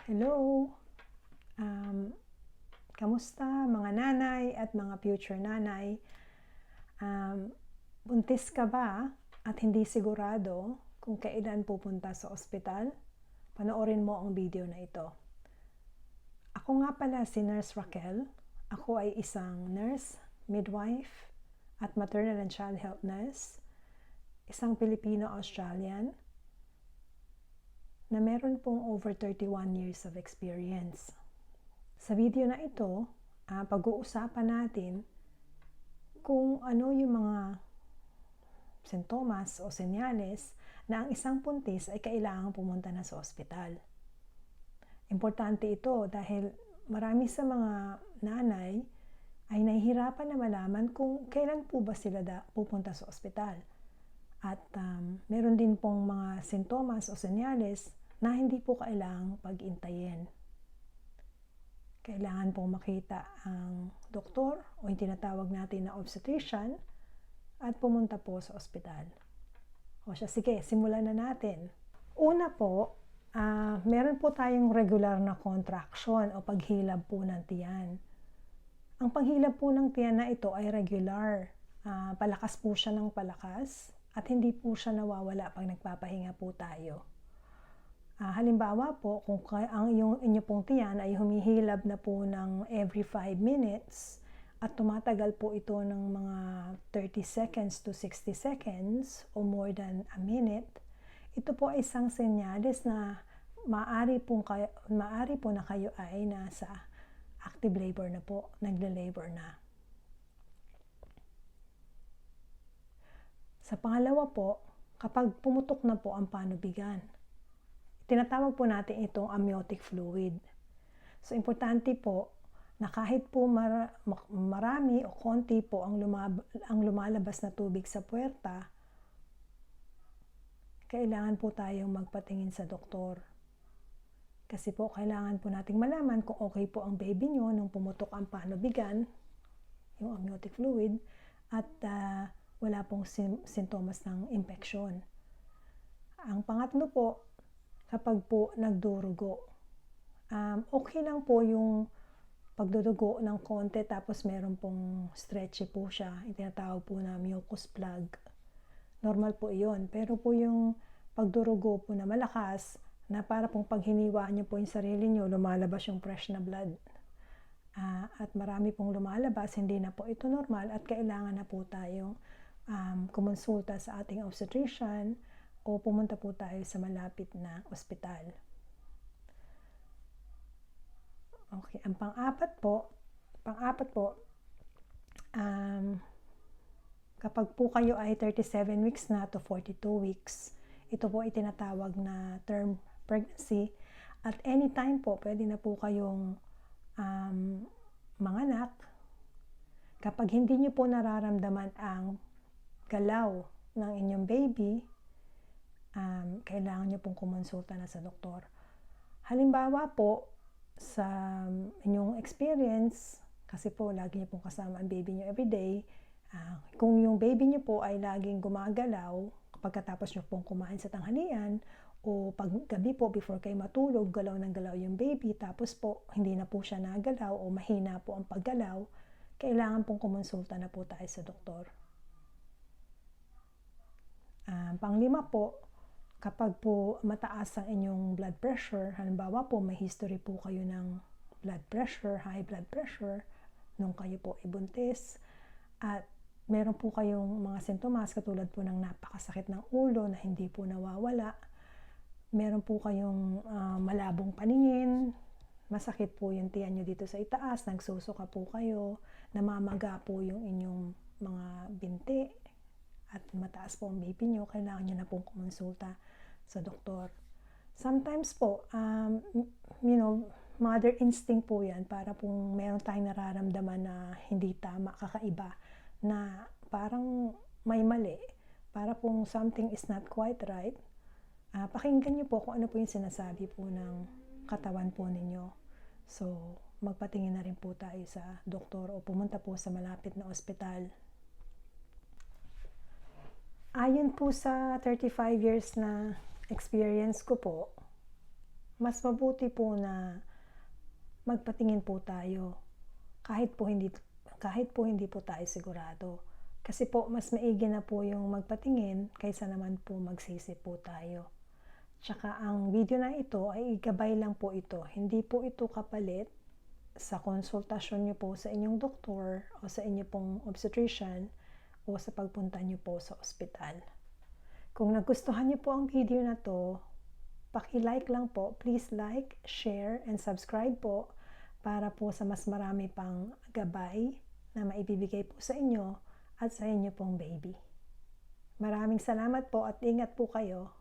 Hello! Um, Kamusta mga nanay at mga future nanay? Buntis ka ba at hindi sigurado kung kailan pupunta sa ospital? Panoorin mo ang video na ito. Ako nga pala si Nurse Raquel. Ako ay isang nurse, midwife, at maternal and child health nurse. Isang Filipino-Australian na meron pong over 31 years of experience. Sa video na ito, pag-uusapan natin kung ano yung mga sintomas o senyales na ang isang buntis ay kailangang pumunta na sa ospital. Importante ito dahil marami sa mga nanay ay nahihirapan na malaman kung kailan po ba sila pupunta sa ospital. At meron din pong mga sintomas o senyales na hindi po kailangang pag-intayin. Kailangan pong makita ang doktor o yung tinatawag natin na obstetrician at pumunta po sa ospital. O siya, sige, simulan na natin. Una po, meron po tayong regular na contraction o paghilab po ng tiyan. Ang paghilab po ng tiyan na ito ay regular. Palakas po siya ng palakas at hindi po siya nawawala pag nagpapahinga po tayo. Halimbawa po, kung ang inyo pong tiyan ay humihilab na po ng every 5 minutes at tumatagal po ito ng mga 30 seconds to 60 seconds o more than a minute, ito po ay isang senyales na maaari po na kayo ay nasa active labor na po, nagle-labor na. Sa pangalawa po, kapag pumutok na po ang panubigan, tinatawag po natin itong amniotic fluid. So, importante po na kahit po marami o konti po ang lumalabas na tubig sa puwerta, kailangan po tayong magpatingin sa doktor. Kasi po, kailangan po nating malaman kung okay po ang baby nyo nung pumutok ang panubigan, yung amniotic fluid, at wala pong sintomas ng infection. Ang pangatlo po, kapag po nagdurugo, okay lang po yung pagdudugo ng konti tapos meron pong stretchy po siya, itinatawag po na mucus plug. Normal po iyon. Pero po yung pagdurugo po na malakas, na para pong pag hiniwa nyo po yung sarili nyo, lumalabas yung fresh na blood. At marami pong lumalabas, hindi na po ito normal at kailangan na po tayong kumonsulta sa ating obstetrician o pumunta po tayo sa malapit na ospital. Okay, ang pang-apat po, kapag po kayo ay 37 weeks na to 42 weeks, ito po ay tinatawag na term pregnancy. At anytime po, pwede na po kayong manganak. Kapag hindi nyo po nararamdaman ang galaw ng inyong baby, kailangan nyo pong kumonsulta na sa doktor. Halimbawa po, sa inyong experience, kasi po lagi nyo pong kasama ang baby nyo everyday, kung yung baby nyo po ay laging gumagalaw pagkatapos nyo pong kumain sa tanghalian, o pag gabi po before kayo matulog, galaw ng galaw yung baby, tapos po hindi na po siya nagalaw o mahina po ang paggalaw, kailangan pong kumonsulta na po tayo sa doktor. Panglima po, kapag po mataas ang inyong blood pressure, halimbawa po may history po kayo ng blood pressure, high blood pressure, nung kayo po ibuntis, at meron po kayong mga sintomas katulad po ng napakasakit ng ulo na hindi po nawawala, meron po kayong malabong paningin, masakit po yung tiyan nyo dito sa itaas, nagsusuka po kayo, namamaga po yung inyong mga binti, at mataas po ang BP nyo, kailangan nyo na pong kumonsulta sa doktor. Sometimes po, mother instinct po yan, para pong meron tayong nararamdaman na hindi tama, kakaiba, na parang may mali, para pong something is not quite right. Pakinggan nyo po kung ano po yung sinasabi po ng katawan po ninyo. So, magpatingin na rin po tayo sa doktor o pumunta po sa malapit na ospital. Ayon po sa 35 years na experience ko po, mas mabuti po na magpatingin po tayo kahit po hindi po tayo sigurado. Kasi po mas maigi na po yung magpatingin kaysa naman po magsisi po tayo. Tsaka ang video na ito ay gabay lang po ito. Hindi po ito kapalit sa konsultasyon niyo po sa inyong doktor o sa inyo pong obstetrician o sa pagpunta niyo po sa ospital. Kung nagustuhan niyo po ang video na to, paki-like lang po. Please like, share, and subscribe po para po sa mas marami pang gabay na maibibigay po sa inyo at sa inyo pong baby. Maraming salamat po at ingat po kayo.